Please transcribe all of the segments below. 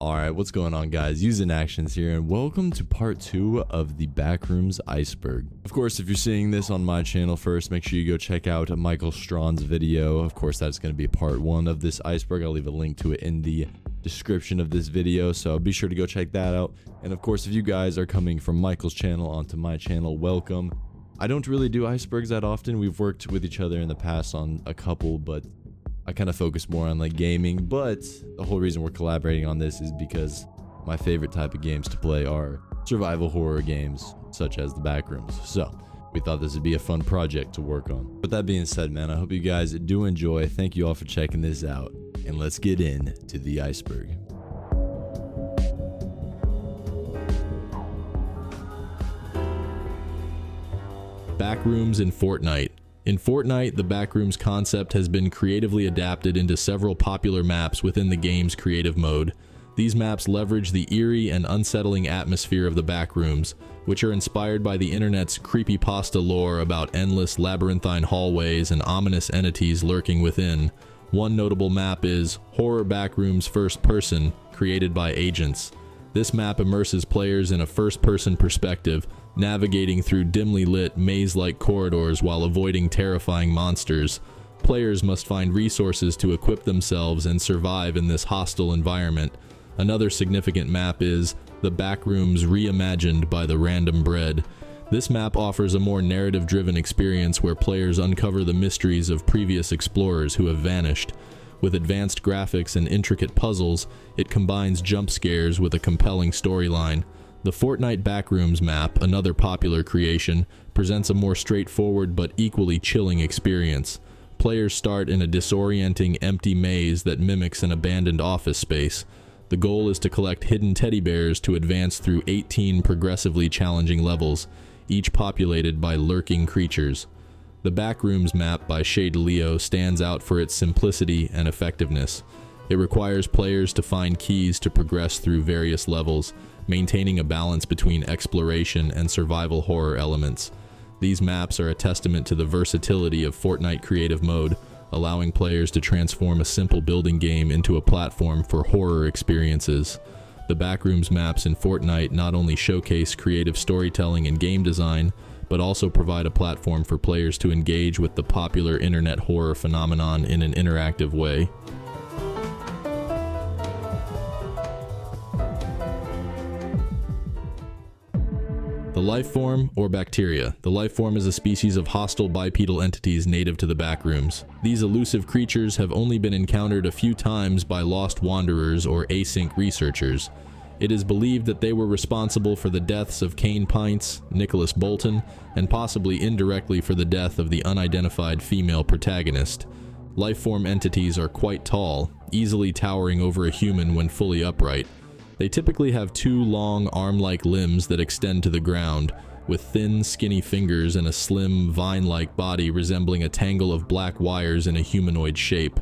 Alright, what's going on guys? Using Actionz here, and welcome to part 2 of the Backrooms Iceberg. Of course, if you're seeing this on my channel first, make sure you go check out Michael Strawn's video. Of course, that's going to be part 1 of this iceberg. I'll leave a link to it in the description of this video, so be sure to go check that out. And of course, if you guys are coming from Michael's channel onto my channel, welcome. I don't really do icebergs that often. We've worked with each other in the past on a couple, but I kind of focus more on like gaming. But the whole reason we're collaborating on this is because my favorite type of games to play are survival horror games such as the Backrooms. So we thought this would be a fun project to work on. With that being said, man, I hope you guys do enjoy. Thank you all for checking this out, and let's get into the iceberg. Backrooms in Fortnite. In Fortnite, the Backrooms concept has been creatively adapted into several popular maps within the game's creative mode. These maps leverage the eerie and unsettling atmosphere of the Backrooms, which are inspired by the internet's creepypasta lore about endless labyrinthine hallways and ominous entities lurking within. One notable map is Horror Backrooms First Person, created by Actionz. This map immerses players in a first-person perspective, navigating through dimly lit, maze-like corridors while avoiding terrifying monsters. Players must find resources to equip themselves and survive in this hostile environment. Another significant map is the Backrooms Reimagined by the Random Bread. This map offers a more narrative-driven experience where players uncover the mysteries of previous explorers who have vanished. With advanced graphics and intricate puzzles, it combines jump scares with a compelling storyline. The Fortnite Backrooms map, another popular creation, presents a more straightforward but equally chilling experience. Players start in a disorienting, empty maze that mimics an abandoned office space. The goal is to collect hidden teddy bears to advance through 18 progressively challenging levels, each populated by lurking creatures. The Backrooms map by Leo stands out for its simplicity and effectiveness. It requires players to find keys to progress through various levels, maintaining a balance between exploration and survival horror elements. These maps are a testament to the versatility of Fortnite creative mode, allowing players to transform a simple building game into a platform for horror experiences. The Backrooms maps in Fortnite not only showcase creative storytelling and game design, but also provide a platform for players to engage with the popular internet horror phenomenon in an interactive way. The life form, or bacteria. The life form is a species of hostile bipedal entities native to the Backrooms. These elusive creatures have only been encountered a few times by lost wanderers or async researchers. It is believed that they were responsible for the deaths of Kane, Nicholas Bolton, and possibly indirectly for the death of the unidentified female protagonist. Lifeform entities are quite tall, easily towering over a human when fully upright. They typically have two long arm-like limbs that extend to the ground, with thin, skinny fingers and a slim, vine-like body resembling a tangle of black wires in a humanoid shape.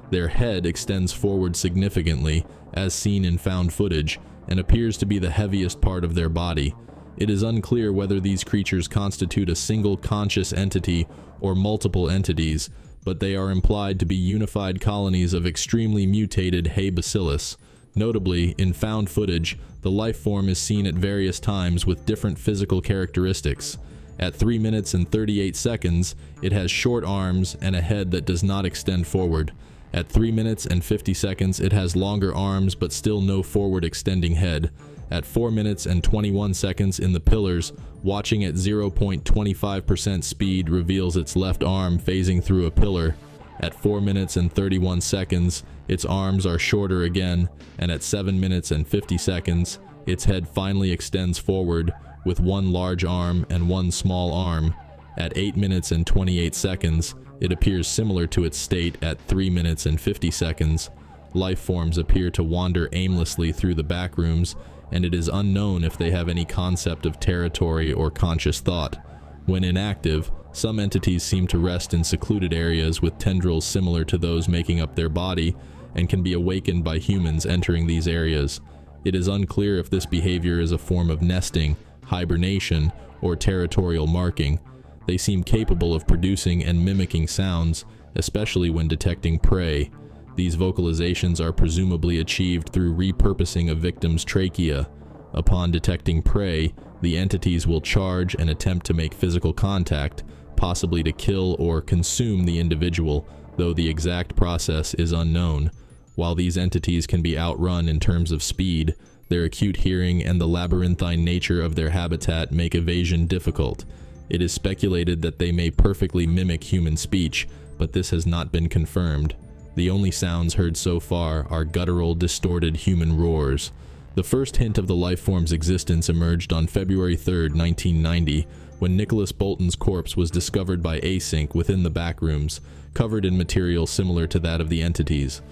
Their head extends forward significantly, as seen in found footage, and appears to be the heaviest part of their body. It is unclear whether these creatures constitute a single conscious entity or multiple entities, but they are implied to be unified colonies of extremely mutated Hay bacillus. Notably, in found footage, the life form is seen at various times with different physical characteristics. At 3 minutes and 38 seconds, it has short arms and a head that does not extend forward. At 3 minutes and 50 seconds, it has longer arms but still no forward extending head. At 4 minutes and 21 seconds in the pillars, watching at 0.25% speed reveals its left arm phasing through a pillar. At 4 minutes and 31 seconds, its arms are shorter again, and at 7 minutes and 50 seconds, its head finally extends forward, with one large arm and one small arm. At 8 minutes and 28 seconds, it appears similar to its state at 3 minutes and 50 seconds. Life forms appear to wander aimlessly through the Backrooms, and it is unknown if they have any concept of territory or conscious thought. When inactive, some entities seem to rest in secluded areas with tendrils similar to those making up their body, and can be awakened by humans entering these areas. It is unclear if this behavior is a form of nesting, hibernation, or territorial marking. They seem capable of producing and mimicking sounds, especially when detecting prey. These vocalizations are presumably achieved through repurposing a victim's trachea. Upon detecting prey, the entities will charge and attempt to make physical contact, possibly to kill or consume the individual, though the exact process is unknown. While these entities can be outrun in terms of speed, their acute hearing and the labyrinthine nature of their habitat make evasion difficult. It is speculated that they may perfectly mimic human speech, but this has not been confirmed. The only sounds heard so far are guttural, distorted human roars. The first hint of the lifeform's existence emerged on February 3, 1990, when Nicholas Bolton's corpse was discovered by Async within the Backrooms, covered in material similar to that of the entities.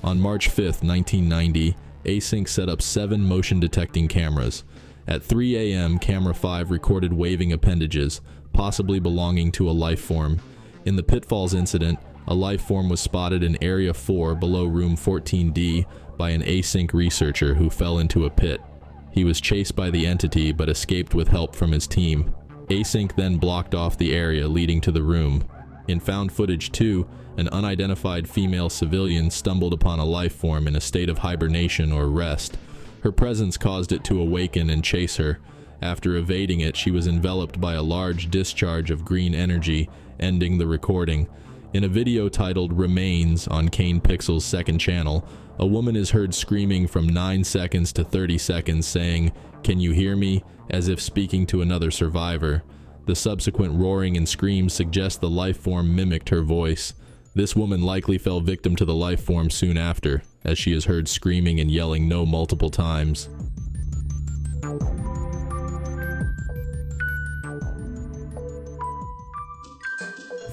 On March 5, 1990, Async set up 7 motion-detecting cameras. At 3 a.m., Camera 5 recorded waving appendages, possibly belonging to a lifeform. In the Pitfalls incident, a lifeform was spotted in Area 4 below Room 14D by an Async researcher who fell into a pit. He was chased by the entity but escaped with help from his team. Async then blocked off the area leading to the room. In found footage 2, an unidentified female civilian stumbled upon a lifeform in a state of hibernation or rest. Her presence caused it to awaken and chase her. After evading it, she was enveloped by a large discharge of green energy, ending the recording. In a video titled Remains on Kane Pixel's second channel, a woman is heard screaming from 9 seconds to 30 seconds saying, "Can you hear me?" as if speaking to another survivor. The subsequent roaring and screams suggest the lifeform mimicked her voice. This woman likely fell victim to the lifeform soon after, as she is heard screaming and yelling no multiple times.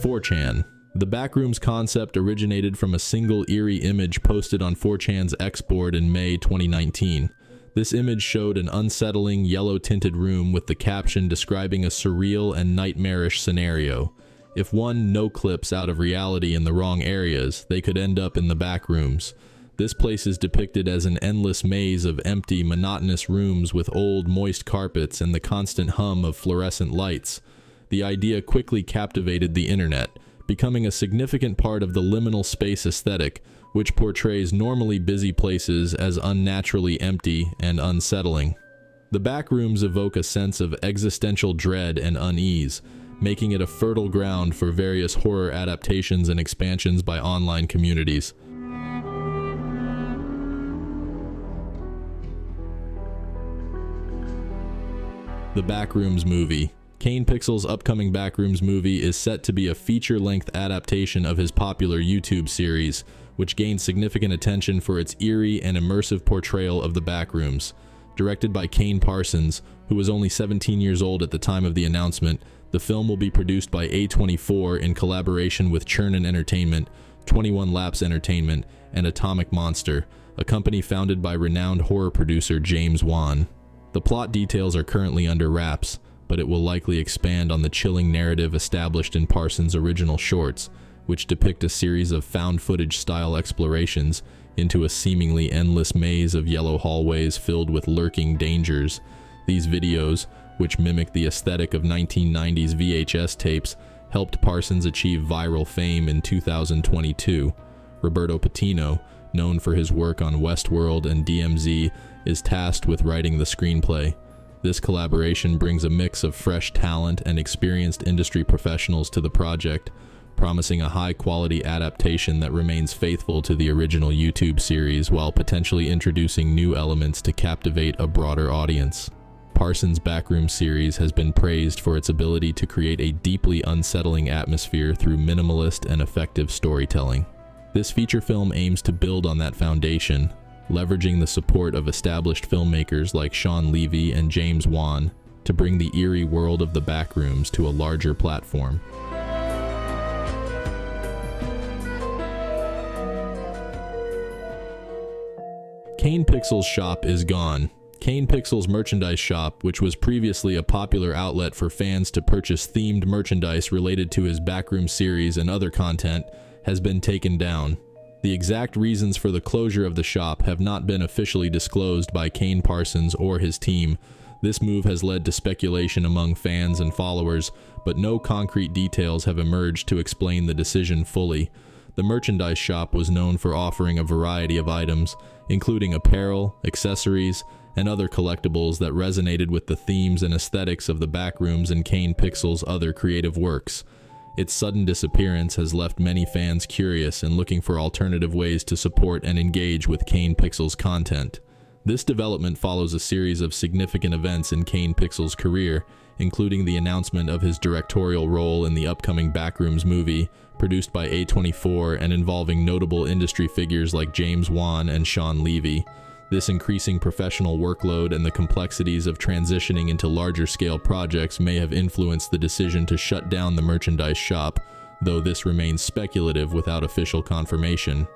"4chan. The Backrooms concept originated from a single eerie image posted on 4chan's X board in May 2019. This image showed an unsettling, yellow-tinted room with the caption describing a surreal and nightmarish scenario. If one no-clips out of reality in the wrong areas, they could end up in the Backrooms. This place is depicted as an endless maze of empty, monotonous rooms with old, moist carpets and the constant hum of fluorescent lights. The idea quickly captivated the internet, becoming a significant part of the liminal space aesthetic, which portrays normally busy places as unnaturally empty and unsettling. The Backrooms evoke a sense of existential dread and unease, making it a fertile ground for various horror adaptations and expansions by online communities. The Backrooms movie. Kane Pixel's upcoming Backrooms movie is set to be a feature-length adaptation of his popular YouTube series, which gained significant attention for its eerie and immersive portrayal of the Backrooms. Directed by Kane Parsons, who was only 17 years old at the time of the announcement, the film will be produced by A24 in collaboration with Chernin Entertainment, 21 Laps Entertainment, and Atomic Monster, a company founded by renowned horror producer James Wan. The plot details are currently under wraps, but it will likely expand on the chilling narrative established in Parsons' original shorts, which depict a series of found-footage-style explorations into a seemingly endless maze of yellow hallways filled with lurking dangers. These videos, which mimic the aesthetic of 1990s VHS tapes, helped Parsons achieve viral fame in 2022. Roberto Patino, known for his work on Westworld and DMZ, is tasked with writing the screenplay. This collaboration brings a mix of fresh talent and experienced industry professionals to the project, promising a high-quality adaptation that remains faithful to the original YouTube series while potentially introducing new elements to captivate a broader audience. Parsons' Backrooms series has been praised for its ability to create a deeply unsettling atmosphere through minimalist and effective storytelling. This feature film aims to build on that foundation, leveraging the support of established filmmakers like Sean Levy and James Wan to bring the eerie world of the Backrooms to a larger platform. Kane Pixel's shop is gone. Kane Pixel's merchandise shop, which was previously a popular outlet for fans to purchase themed merchandise related to his Backrooms series and other content, has been taken down. The exact reasons for the closure of the shop have not been officially disclosed by Kane Parsons or his team. This move has led to speculation among fans and followers, but no concrete details have emerged to explain the decision fully. The merchandise shop was known for offering a variety of items, including apparel, accessories, and other collectibles that resonated with the themes and aesthetics of the Backrooms and Kane Pixel's other creative works. Its sudden disappearance has left many fans curious and looking for alternative ways to support and engage with Kane Pixel's content. This development follows a series of significant events in Kane Pixel's career, including the announcement of his directorial role in the upcoming Backrooms movie, produced by A24 and involving notable industry figures like James Wan and Sean Levy. This increasing professional workload and the complexities of transitioning into larger-scale projects may have influenced the decision to shut down the merchandise shop, though this remains speculative without official confirmation.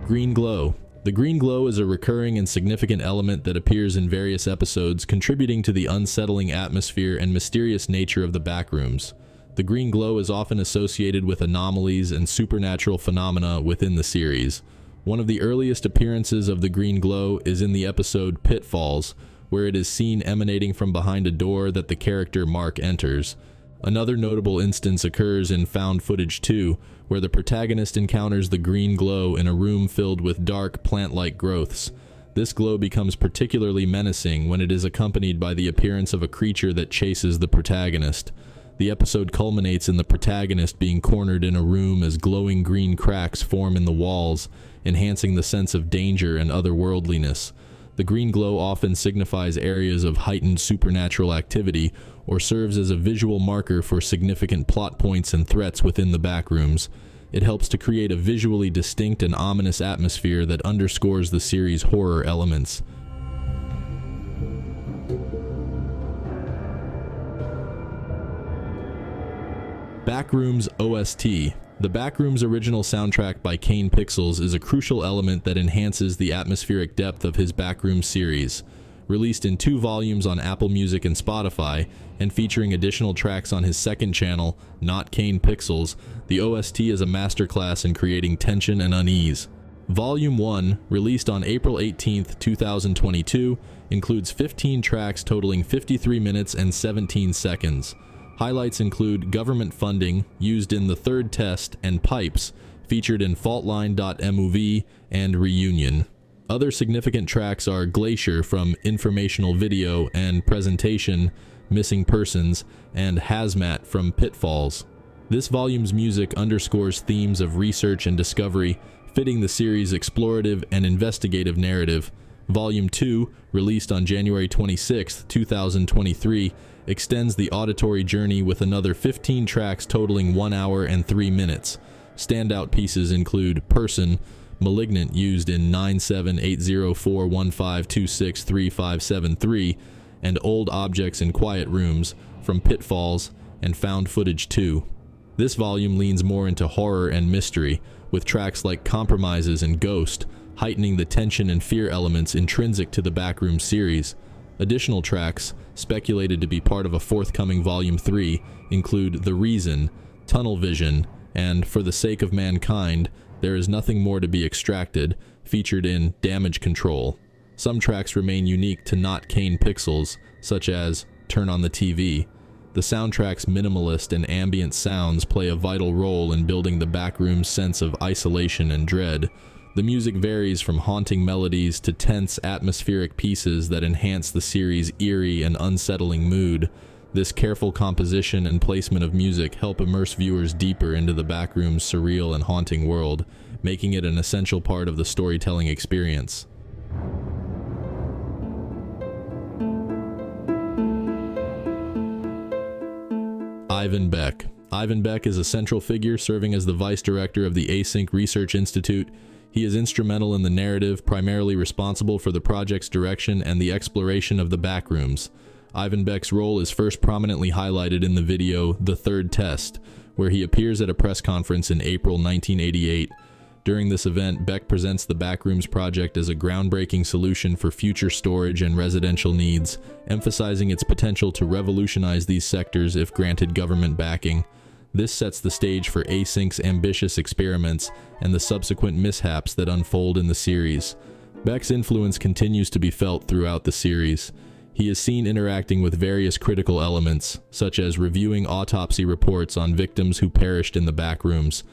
Green glow. The green glow is a recurring and significant element that appears in various episodes, contributing to the unsettling atmosphere and mysterious nature of the Backrooms. The green glow is often associated with anomalies and supernatural phenomena within the series. One of the earliest appearances of the green glow is in the episode Pitfalls, where it is seen emanating from behind a door that the character Mark enters. Another notable instance occurs in Found Footage 2, where the protagonist encounters the green glow in a room filled with dark, plant-like growths. This glow becomes particularly menacing when it is accompanied by the appearance of a creature that chases the protagonist. The episode culminates in the protagonist being cornered in a room as glowing green cracks form in the walls, enhancing the sense of danger and otherworldliness. The green glow often signifies areas of heightened supernatural activity or serves as a visual marker for significant plot points and threats within the Backrooms. It helps to create a visually distinct and ominous atmosphere that underscores the series' horror elements. Backrooms OST. The Backrooms original soundtrack by Kane Pixels is a crucial element that enhances the atmospheric depth of his Backrooms series. Released in 2 volumes on Apple Music and Spotify, and featuring additional tracks on his second channel, Not Kane Pixels, the OST is a masterclass in creating tension and unease. Volume 1, released on April 18, 2022, includes 15 tracks totaling 53 minutes and 17 seconds. Highlights include Government Funding, used in The Third Test, and Pipes, featured in Faultline.mov and Reunion. Other significant tracks are Glacier from Informational Video and Presentation, Missing Persons, and Hazmat from Pitfalls. This volume's music underscores themes of research and discovery, fitting the series' explorative and investigative narrative. Volume 2, released on January 26, 2023, extends the auditory journey with another 15 tracks totaling 1 hour and 3 minutes. Standout pieces include Person, Malignant, used in 9780415263573, and Old Objects in Quiet Rooms from Pitfalls and Found Footage 2. This volume leans more into horror and mystery, with tracks like Compromises and Ghost, heightening the tension and fear elements intrinsic to the Backrooms series. Additional tracks, speculated to be part of a forthcoming Volume 3, include The Reason, Tunnel Vision, and For the Sake of Mankind, There Is Nothing More to Be Extracted, featured in Damage Control. Some tracks remain unique to Not Kane Pixels, such as Turn on the TV. The soundtrack's minimalist and ambient sounds play a vital role in building the Backrooms' sense of isolation and dread. The music varies from haunting melodies to tense, atmospheric pieces that enhance the series' eerie and unsettling mood. This careful composition and placement of music help immerse viewers deeper into the Backrooms' surreal and haunting world, making it an essential part of the storytelling experience. Ivan Beck. Ivan Beck is a central figure serving as the vice director of the Async Research Institute. He is instrumental in the narrative, primarily responsible for the project's direction and the exploration of the Backrooms. Ivan Beck's role is first prominently highlighted in the video The Third Test, where he appears at a press conference in April 1988. During this event, Beck presents the Backrooms project as a groundbreaking solution for future storage and residential needs, emphasizing its potential to revolutionize these sectors if granted government backing. This sets the stage for Async's ambitious experiments and the subsequent mishaps that unfold in the series. Beck's influence continues to be felt throughout the series. He is seen interacting with various critical elements, such as reviewing autopsy reports on victims who perished in the backrooms.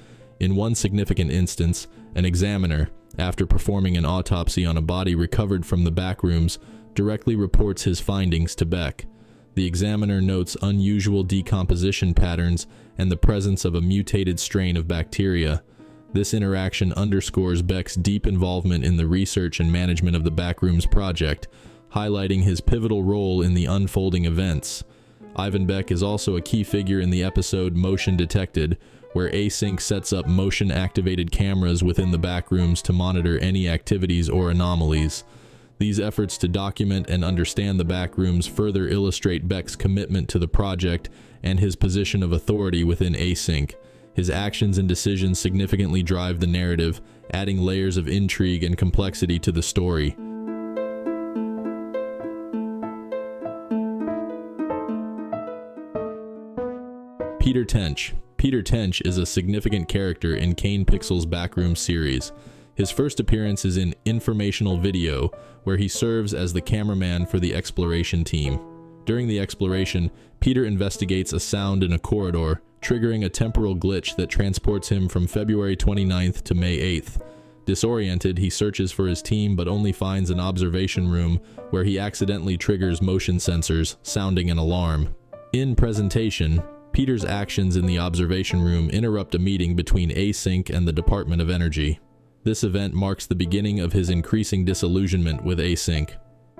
In one significant instance, an examiner, after performing an autopsy on a body recovered from the backrooms, directly reports his findings to Beck. The examiner notes unusual decomposition patterns and the presence of a mutated strain of bacteria. This interaction underscores Beck's deep involvement in the research and management of the Backrooms project, highlighting his pivotal role in the unfolding events. Ivan Beck is also a key figure in the episode Motion Detected, where Async sets up motion-activated cameras within the backrooms to monitor any activities or anomalies. These efforts to document and understand the backrooms further illustrate Beck's commitment to the project and his position of authority within Async. His actions and decisions significantly drive the narrative, adding layers of intrigue and complexity to the story. Peter Tench. Peter Tench is a significant character in Kane Pixel's Backrooms series. His first appearance is in Informational Video, where he serves as the cameraman for the exploration team. During the exploration, Peter investigates a sound in a corridor, triggering a temporal glitch that transports him from February 29th to May 8th. Disoriented, he searches for his team but only finds an observation room where he accidentally triggers motion sensors, sounding an alarm. In Presentation, Peter's actions in the observation room interrupt a meeting between Async and the Department of Energy. This event marks the beginning of his increasing disillusionment with Async.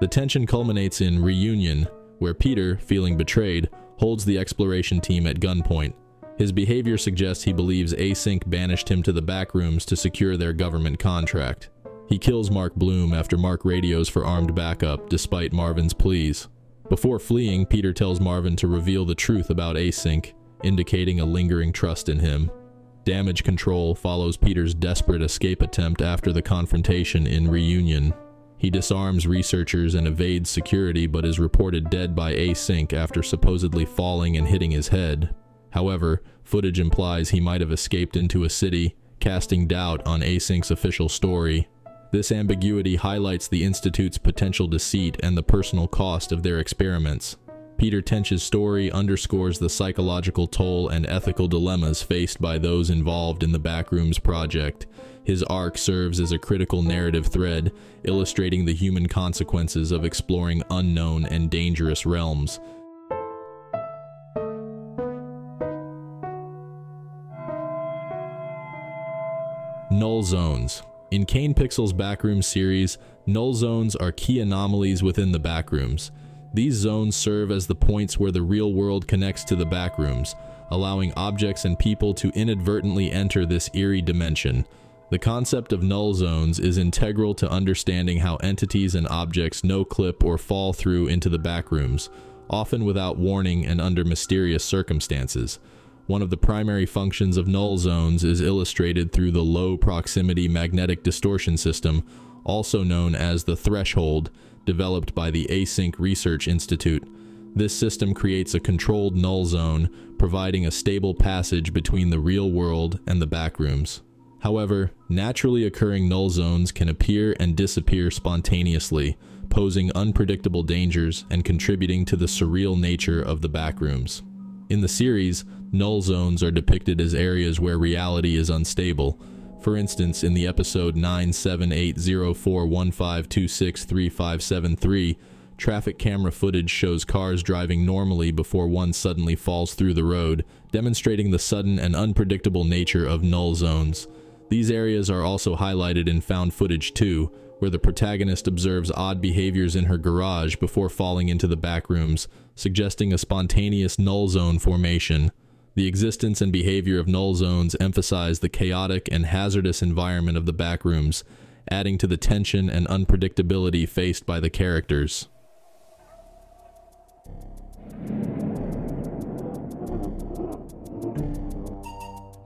The tension culminates in Reunion, where Peter, feeling betrayed, holds the exploration team at gunpoint. His behavior suggests he believes Async banished him to the backrooms to secure their government contract. He kills Mark Bloom after Mark radios for armed backup, despite Marvin's pleas. Before fleeing, Peter tells Marvin to reveal the truth about Async, indicating a lingering trust in him. Damage Control follows Peter's desperate escape attempt after the confrontation in Reunion. He disarms researchers and evades security but is reported dead by Async after supposedly falling and hitting his head. However, footage implies he might have escaped into a city, casting doubt on Async's official story. This ambiguity highlights the Institute's potential deceit and the personal cost of their experiments. Peter Tench's story underscores the psychological toll and ethical dilemmas faced by those involved in the Backrooms project. His arc serves as a critical narrative thread, illustrating the human consequences of exploring unknown and dangerous realms. Null Zones. In Kane Pixel's Backrooms series, null zones are key anomalies within the backrooms. These zones serve as the points where the real world connects to the backrooms, allowing objects and people to inadvertently enter this eerie dimension. The concept of null zones is integral to understanding how entities and objects no-clip or fall through into the backrooms, often without warning and under mysterious circumstances. One of the primary functions of null zones is illustrated through the low proximity magnetic distortion system, also known as the threshold, developed by the Async Research Institute. This system creates a controlled null zone, providing a stable passage between the real world and the backrooms. However, naturally occurring null zones can appear and disappear spontaneously, posing unpredictable dangers and contributing to the surreal nature of the backrooms. In the series, null zones are depicted as areas where reality is unstable. For instance, in the episode 9780415263573, traffic camera footage shows cars driving normally before one suddenly falls through the road, demonstrating the sudden and unpredictable nature of null zones. These areas are also highlighted in Found Footage 2, where the protagonist observes odd behaviors in her garage before falling into the backrooms, suggesting a spontaneous null zone formation. The existence and behavior of null zones emphasize the chaotic and hazardous environment of the backrooms, adding to the tension and unpredictability faced by the characters.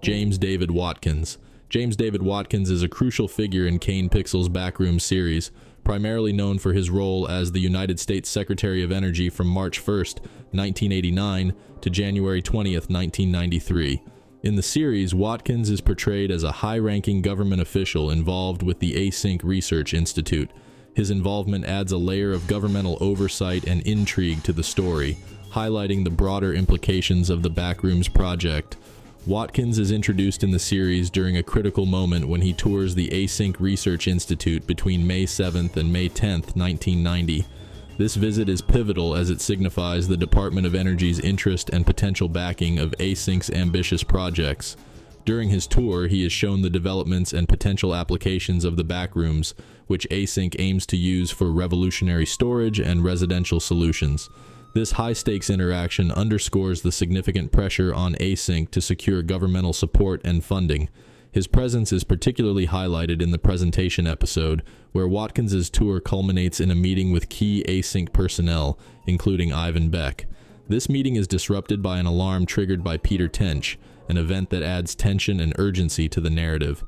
James David Watkins. James David Watkins is a crucial figure in Kane Pixel's Backrooms series, primarily known for his role as the United States Secretary of Energy from March 1st, 1989 to January 20th, 1993. In the series, Watkins is portrayed as a high-ranking government official involved with the Async Research Institute. His involvement adds a layer of governmental oversight and intrigue to the story, highlighting the broader implications of the Backrooms project. Watkins is introduced in the series during a critical moment when he tours the Async Research Institute between May 7th and May 10th, 1990. This visit is pivotal as it signifies the Department of Energy's interest and potential backing of Async's ambitious projects. During his tour, he is shown the developments and potential applications of the Backrooms, which Async aims to use for revolutionary storage and residential solutions. This high-stakes interaction underscores the significant pressure on Async to secure governmental support and funding. His presence is particularly highlighted in the presentation episode, where Watkins's tour culminates in a meeting with key Async personnel, including Ivan Beck. This meeting is disrupted by an alarm triggered by Peter Tench, an event that adds tension and urgency to the narrative.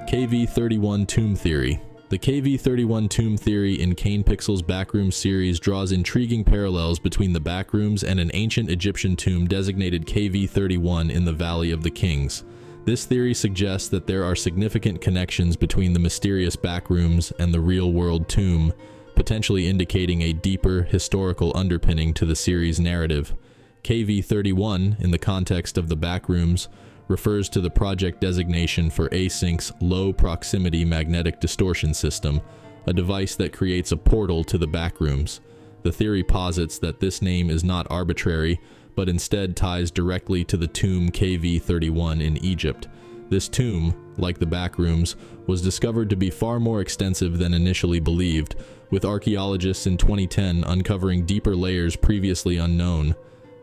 KV-31 Tomb Theory. The KV-31 Tomb Theory in Kane Pixel's Backrooms series draws intriguing parallels between the Backrooms and an ancient Egyptian tomb designated KV-31 in the Valley of the Kings. This theory suggests that there are significant connections between the mysterious Backrooms and the real-world tomb, potentially indicating a deeper historical underpinning to the series' narrative. KV-31, in the context of the Backrooms, refers to the project designation for Async's low-proximity magnetic distortion system, a device that creates a portal to the Backrooms. The theory posits that this name is not arbitrary, but instead ties directly to the tomb KV-31 in Egypt. This tomb, like the Backrooms, was discovered to be far more extensive than initially believed, with archaeologists in 2010 uncovering deeper layers previously unknown.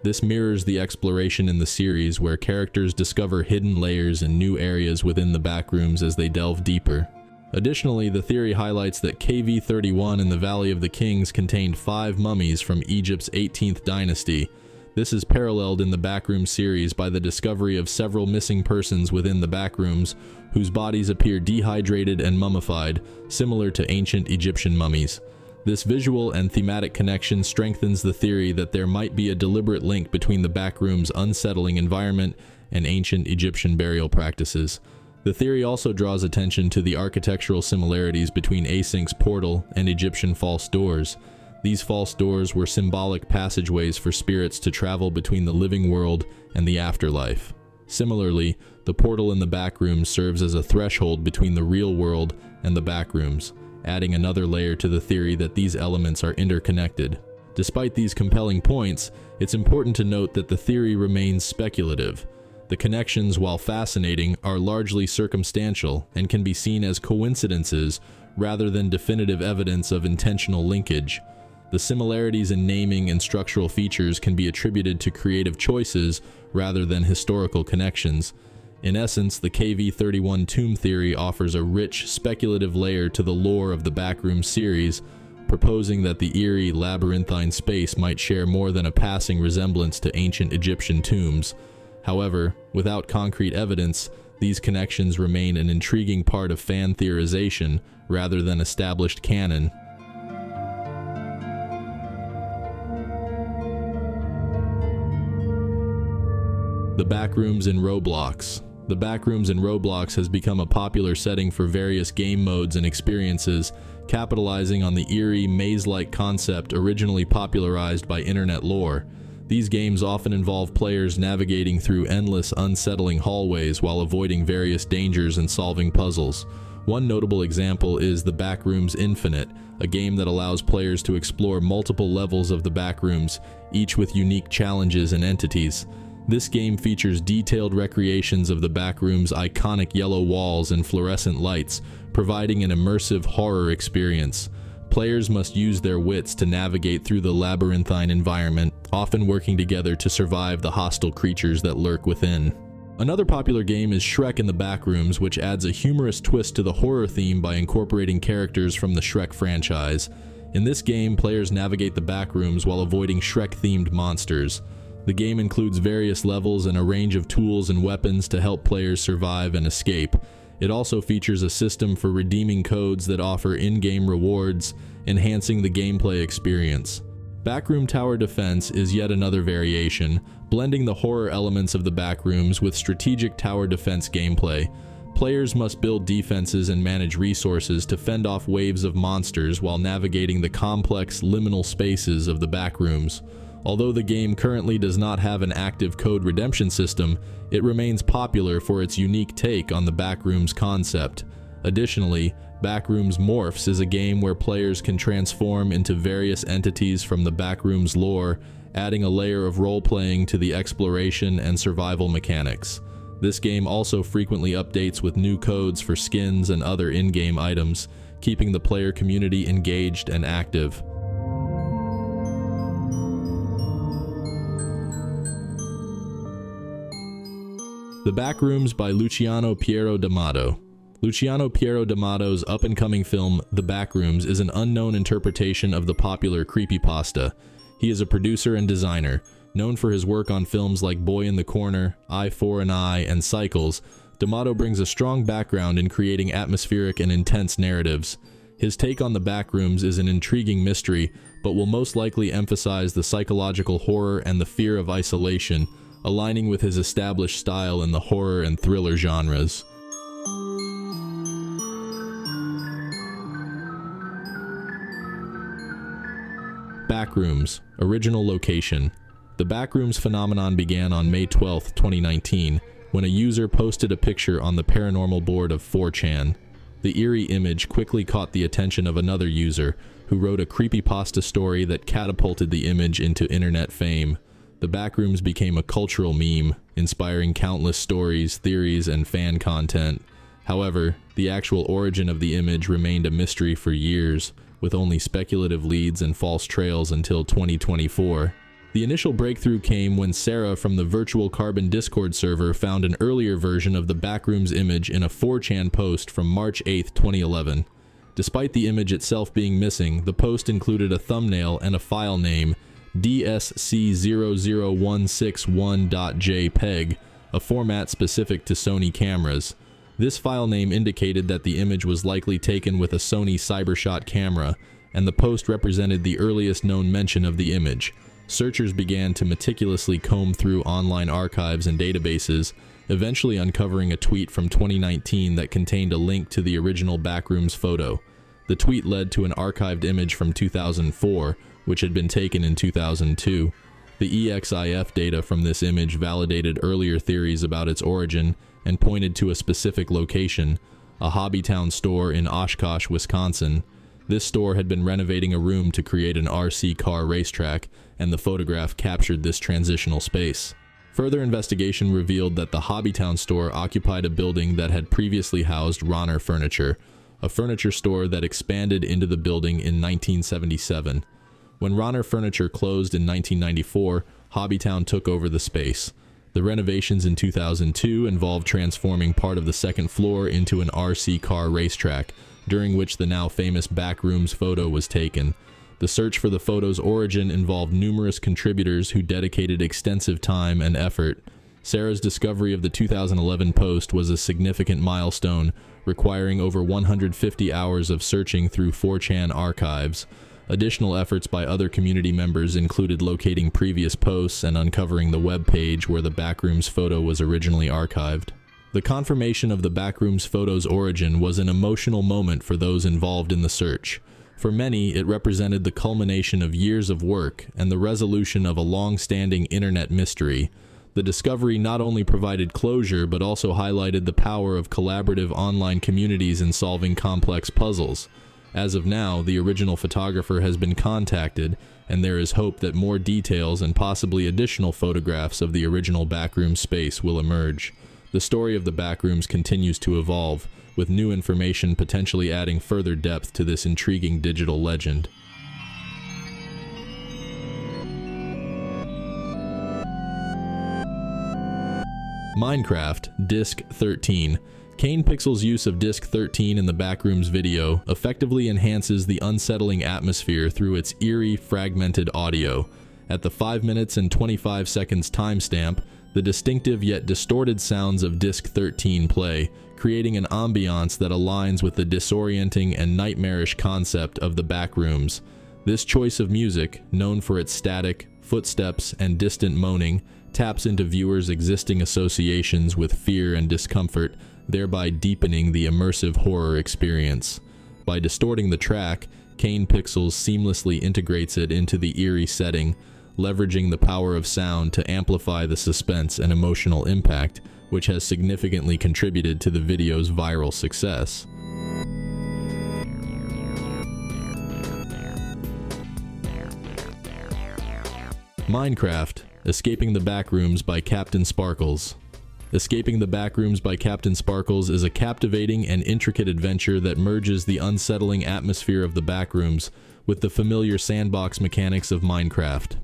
This mirrors the exploration in the series, where characters discover hidden layers and new areas within the Backrooms as they delve deeper. Additionally, the theory highlights that KV-31 in the Valley of the Kings contained 5 mummies from Egypt's 18th dynasty. This is paralleled in the Backrooms series by the discovery of several missing persons within the Backrooms, whose bodies appear dehydrated and mummified, similar to ancient Egyptian mummies. This visual and thematic connection strengthens the theory that there might be a deliberate link between the Backrooms' unsettling environment and ancient Egyptian burial practices. The theory also draws attention to the architectural similarities between Async's portal and Egyptian false doors. These false doors were symbolic passageways for spirits to travel between the living world and the afterlife. Similarly, the portal in the Backrooms serves as a threshold between the real world and the Backrooms, adding another layer to the theory that these elements are interconnected. Despite these compelling points, it's important to note that the theory remains speculative. The connections, while fascinating, are largely circumstantial and can be seen as coincidences rather than definitive evidence of intentional linkage. The similarities in naming and structural features can be attributed to creative choices rather than historical connections. In essence, the KV-31 tomb theory offers a rich, speculative layer to the lore of the Backrooms series, proposing that the eerie, labyrinthine space might share more than a passing resemblance to ancient Egyptian tombs. However, without concrete evidence, these connections remain an intriguing part of fan theorization rather than established canon. The Backrooms in Roblox. The Backrooms in Roblox has become a popular setting for various game modes and experiences, capitalizing on the eerie, maze-like concept originally popularized by internet lore. These games often involve players navigating through endless, unsettling hallways while avoiding various dangers and solving puzzles. One notable example is the Backrooms Infinite, a game that allows players to explore multiple levels of the Backrooms, each with unique challenges and entities. This game features detailed recreations of the Backrooms' iconic yellow walls and fluorescent lights, providing an immersive horror experience. Players must use their wits to navigate through the labyrinthine environment, often working together to survive the hostile creatures that lurk within. Another popular game is Shrek in the Backrooms, which adds a humorous twist to the horror theme by incorporating characters from the Shrek franchise. In this game, players navigate the Backrooms while avoiding Shrek-themed monsters. The game includes various levels and a range of tools and weapons to help players survive and escape. It also features a system for redeeming codes that offer in-game rewards, enhancing the gameplay experience. Backroom Tower Defense is yet another variation, blending the horror elements of the backrooms with strategic tower defense gameplay. Players must build defenses and manage resources to fend off waves of monsters while navigating the complex liminal spaces of the backrooms. Although the game currently does not have an active code redemption system, it remains popular for its unique take on the backrooms concept. Additionally, Backrooms Morphs is a game where players can transform into various entities from the backrooms lore, adding a layer of role-playing to the exploration and survival mechanics. This game also frequently updates with new codes for skins and other in-game items, keeping the player community engaged and active. The Backrooms by Luciano Piero D'Amato. Luciano Piero D'Amato's up-and-coming film, The Backrooms, is an unknown interpretation of the popular creepypasta. He is a producer and designer. Known for his work on films like Boy in the Corner, Eye for an Eye, and Cycles, D'Amato brings a strong background in creating atmospheric and intense narratives. His take on the backrooms is an intriguing mystery, but will most likely emphasize the psychological horror and the fear of isolation, aligning with his established style in the horror and thriller genres. Backrooms, original location. The Backrooms phenomenon began on May 12, 2019, when a user posted a picture on the paranormal board of 4chan. The eerie image quickly caught the attention of another user, who wrote a creepypasta story that catapulted the image into internet fame. The Backrooms became a cultural meme, inspiring countless stories, theories, and fan content. However, the actual origin of the image remained a mystery for years, with only speculative leads and false trails until 2024. The initial breakthrough came when Sarah from the Virtual Carbon Discord server found an earlier version of the Backrooms image in a 4chan post from March 8, 2011. Despite the image itself being missing, the post included a thumbnail and a file name, dsc00161.jpg, a format specific to Sony cameras. This file name indicated that the image was likely taken with a Sony CyberShot camera, and the post represented the earliest known mention of the image. Searchers began to meticulously comb through online archives and databases, eventually uncovering a tweet from 2019 that contained a link to the original Backrooms photo. The tweet led to an archived image from 2004, which had been taken in 2002. The EXIF data from this image validated earlier theories about its origin and pointed to a specific location, a Hobbytown store in Oshkosh, Wisconsin. This store had been renovating a room to create an RC car racetrack, and the photograph captured this transitional space. Further investigation revealed that the Hobbytown store occupied a building that had previously housed Ronner Furniture, a furniture store that expanded into the building in 1977. When Ronner Furniture closed in 1994, Hobbytown took over the space. The renovations in 2002 involved transforming part of the second floor into an RC car racetrack, during which the now famous Backrooms photo was taken. The search for the photo's origin involved numerous contributors who dedicated extensive time and effort. Sarah's discovery of the 2011 post was a significant milestone, requiring over 150 hours of searching through 4chan archives. Additional efforts by other community members included locating previous posts and uncovering the web page where the Backrooms photo was originally archived. The confirmation of the Backrooms photo's origin was an emotional moment for those involved in the search. For many, it represented the culmination of years of work and the resolution of a long-standing internet mystery. The discovery not only provided closure but also highlighted the power of collaborative online communities in solving complex puzzles. As of now, the original photographer has been contacted, and there is hope that more details and possibly additional photographs of the original Backrooms space will emerge. The story of the Backrooms continues to evolve, with new information potentially adding further depth to this intriguing digital legend. Minecraft Disc 13. Kane Pixel's use of Disc 13 in the Backrooms video effectively enhances the unsettling atmosphere through its eerie, fragmented audio. At the 5 minutes and 25 seconds timestamp, the distinctive yet distorted sounds of Disc 13 play, creating an ambiance that aligns with the disorienting and nightmarish concept of the Backrooms. This choice of music, known for its static, footsteps, and distant moaning, taps into viewers' existing associations with fear and discomfort, thereby deepening the immersive horror experience. By distorting the track, Kane Pixels seamlessly integrates it into the eerie setting, leveraging the power of sound to amplify the suspense and emotional impact, which has significantly contributed to the video's viral success. Minecraft: Escaping the Backrooms by Captain Sparkles. Escaping the Backrooms by Captain Sparkles is a captivating and intricate adventure that merges the unsettling atmosphere of the Backrooms with the familiar sandbox mechanics of Minecraft.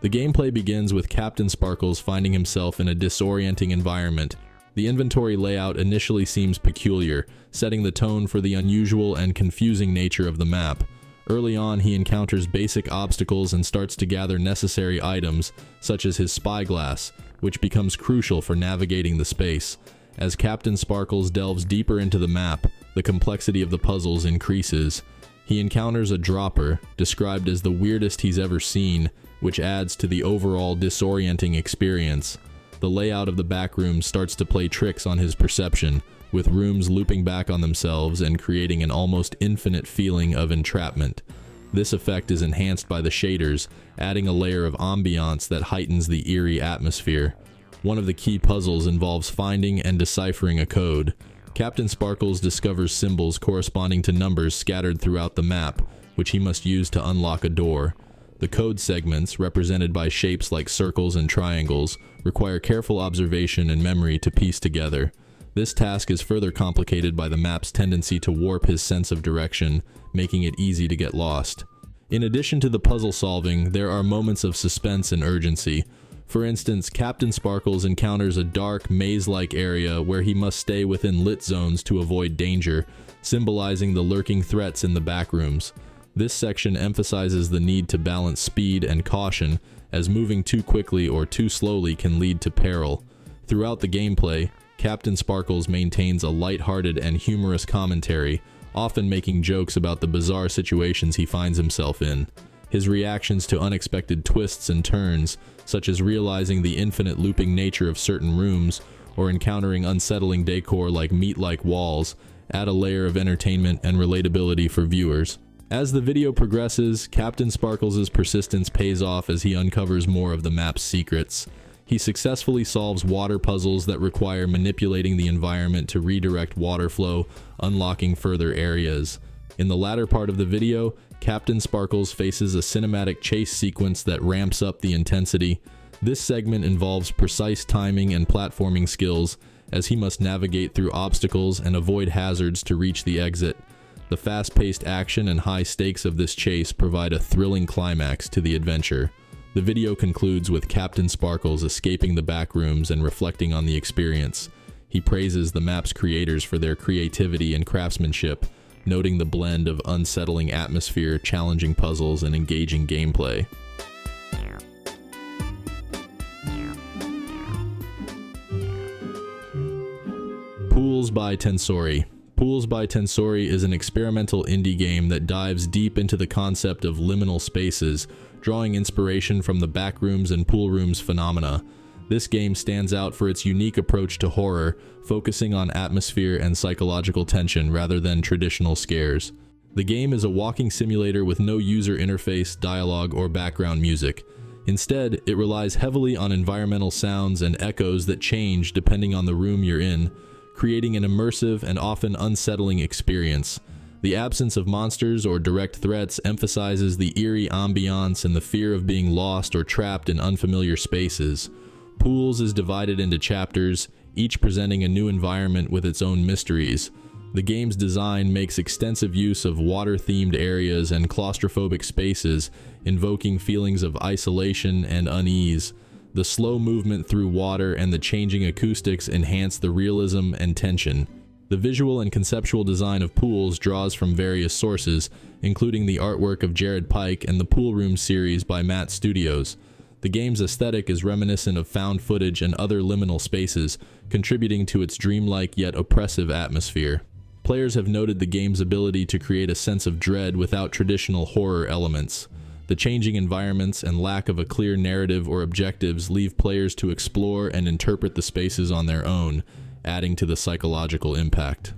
The gameplay begins with Captain Sparkles finding himself in a disorienting environment. The inventory layout initially seems peculiar, setting the tone for the unusual and confusing nature of the map. Early on, he encounters basic obstacles and starts to gather necessary items, such as his spyglass, which becomes crucial for navigating the space. As Captain Sparkles delves deeper into the map, the complexity of the puzzles increases. He encounters a dropper, described as the weirdest he's ever seen, which adds to the overall disorienting experience. The layout of the backrooms starts to play tricks on his perception, with rooms looping back on themselves and creating an almost infinite feeling of entrapment. This effect is enhanced by the shaders, adding a layer of ambiance that heightens the eerie atmosphere. One of the key puzzles involves finding and deciphering a code. Captain Sparkles discovers symbols corresponding to numbers scattered throughout the map, which he must use to unlock a door. The code segments, represented by shapes like circles and triangles, require careful observation and memory to piece together. This task is further complicated by the map's tendency to warp his sense of direction, making it easy to get lost. In addition to the puzzle solving, there are moments of suspense and urgency. For instance, Captain Sparkles encounters a dark, maze-like area where he must stay within lit zones to avoid danger, symbolizing the lurking threats in the backrooms. This section emphasizes the need to balance speed and caution, as moving too quickly or too slowly can lead to peril. Throughout the gameplay, Captain Sparkles maintains a light-hearted and humorous commentary, often making jokes about the bizarre situations he finds himself in. His reactions to unexpected twists and turns, such as realizing the infinite looping nature of certain rooms or encountering unsettling decor like meat-like walls, add a layer of entertainment and relatability for viewers. As the video progresses, Captain Sparkles' persistence pays off as he uncovers more of the map's secrets. He successfully solves water puzzles that require manipulating the environment to redirect water flow, unlocking further areas. In the latter part of the video, Captain Sparkles faces a cinematic chase sequence that ramps up the intensity. This segment involves precise timing and platforming skills, as he must navigate through obstacles and avoid hazards to reach the exit. The fast-paced action and high stakes of this chase provide a thrilling climax to the adventure. The video concludes with Captain Sparkles escaping the backrooms and reflecting on the experience. He praises the map's creators for their creativity and craftsmanship, noting the blend of unsettling atmosphere, challenging puzzles, and engaging gameplay. Pools by Tensori. Pools by Tensori is an experimental indie game that dives deep into the concept of liminal spaces, drawing inspiration from the backrooms and pool rooms phenomena. This game stands out for its unique approach to horror, focusing on atmosphere and psychological tension rather than traditional scares. The game is a walking simulator with no user interface, dialogue, or background music. Instead, it relies heavily on environmental sounds and echoes that change depending on the room you're in, creating an immersive and often unsettling experience. The absence of monsters or direct threats emphasizes the eerie ambiance and the fear of being lost or trapped in unfamiliar spaces. Pools is divided into chapters, each presenting a new environment with its own mysteries. The game's design makes extensive use of water-themed areas and claustrophobic spaces, invoking feelings of isolation and unease. The slow movement through water and the changing acoustics enhance the realism and tension. The visual and conceptual design of Pools draws from various sources, including the artwork of Jared Pike and the Pool Room series by Matt Studios. The game's aesthetic is reminiscent of found footage and other liminal spaces, contributing to its dreamlike yet oppressive atmosphere. Players have noted the game's ability to create a sense of dread without traditional horror elements. The changing environments and lack of a clear narrative or objectives leave players to explore and interpret the spaces on their own, adding to the psychological impact.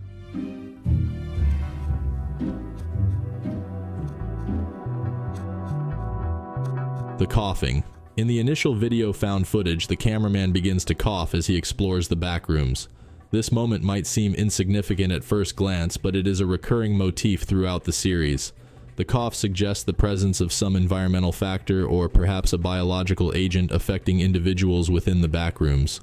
The coughing. In the initial video found footage, the cameraman begins to cough as he explores the backrooms. This moment might seem insignificant at first glance, but it is a recurring motif throughout the series. The cough suggests the presence of some environmental factor or perhaps a biological agent affecting individuals within the backrooms.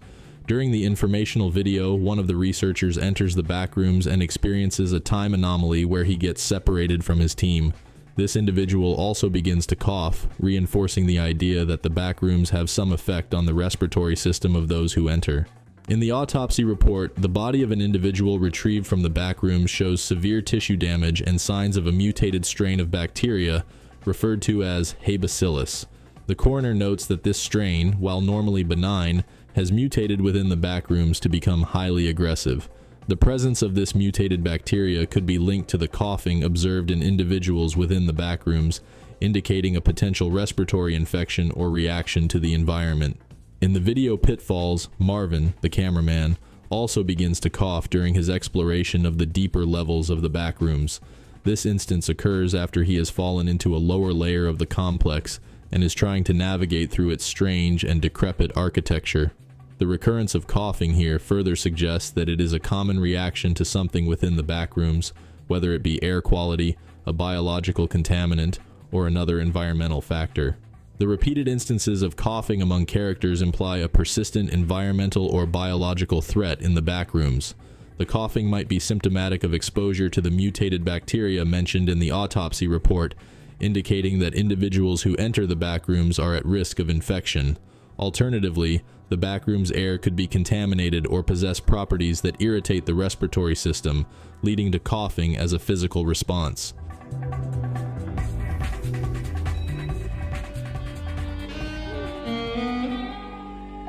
During the informational video, one of the researchers enters the backrooms and experiences a time anomaly where he gets separated from his team. This individual also begins to cough, reinforcing the idea that the backrooms have some effect on the respiratory system of those who enter. In the autopsy report, the body of an individual retrieved from the backrooms shows severe tissue damage and signs of a mutated strain of bacteria, referred to as H. bacillus. The coroner notes that this strain, while normally benign, has mutated within the backrooms to become highly aggressive. The presence of this mutated bacteria could be linked to the coughing observed in individuals within the backrooms, indicating a potential respiratory infection or reaction to the environment. In the video Pitfalls, Marvin, the cameraman, also begins to cough during his exploration of the deeper levels of the backrooms. This instance occurs after he has fallen into a lower layer of the complex and is trying to navigate through its strange and decrepit architecture. The recurrence of coughing here further suggests that it is a common reaction to something within the backrooms, whether it be air quality, a biological contaminant, or another environmental factor. The repeated instances of coughing among characters imply a persistent environmental or biological threat in the backrooms. The coughing might be symptomatic of exposure to the mutated bacteria mentioned in the autopsy report, indicating that individuals who enter the backrooms are at risk of infection. Alternatively, the backrooms air could be contaminated or possess properties that irritate the respiratory system, leading to coughing as a physical response.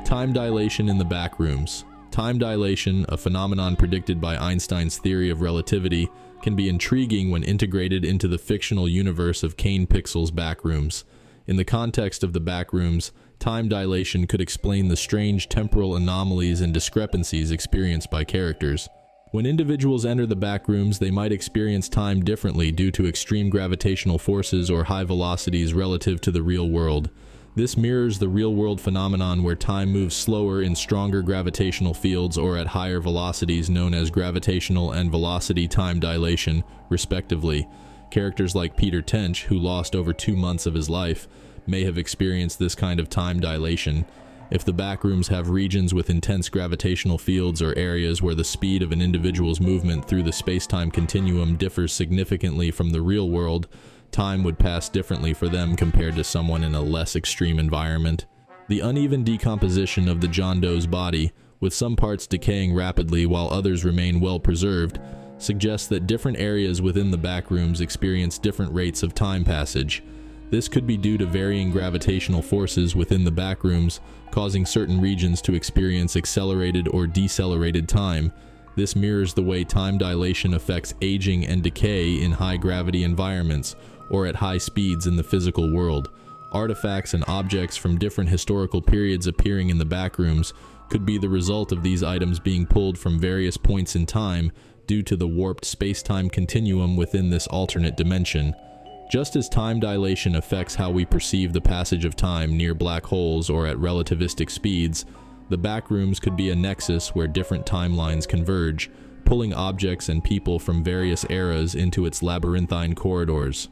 Time dilation in the backrooms. Time dilation, a phenomenon predicted by Einstein's theory of relativity, can be intriguing when integrated into the fictional universe of Kane Pixel's Backrooms. In the context of the backrooms, time dilation could explain the strange temporal anomalies and discrepancies experienced by characters. When individuals enter the backrooms, they might experience time differently due to extreme gravitational forces or high velocities relative to the real world. This mirrors the real-world phenomenon where time moves slower in stronger gravitational fields or at higher velocities known as gravitational and velocity time dilation, respectively. Characters like Peter Tench, who lost over 2 months of his life, may have experienced this kind of time dilation. If the backrooms have regions with intense gravitational fields or areas where the speed of an individual's movement through the space-time continuum differs significantly from the real world, time would pass differently for them compared to someone in a less extreme environment. The uneven decomposition of the John Doe's body, with some parts decaying rapidly while others remain well preserved, suggests that different areas within the backrooms experience different rates of time passage. This could be due to varying gravitational forces within the backrooms, causing certain regions to experience accelerated or decelerated time. This mirrors the way time dilation affects aging and decay in high-gravity environments, or at high speeds in the physical world. Artifacts and objects from different historical periods appearing in the backrooms could be the result of these items being pulled from various points in time due to the warped space-time continuum within this alternate dimension. Just as time dilation affects how we perceive the passage of time near black holes or at relativistic speeds, the backrooms could be a nexus where different timelines converge, pulling objects and people from various eras into its labyrinthine corridors.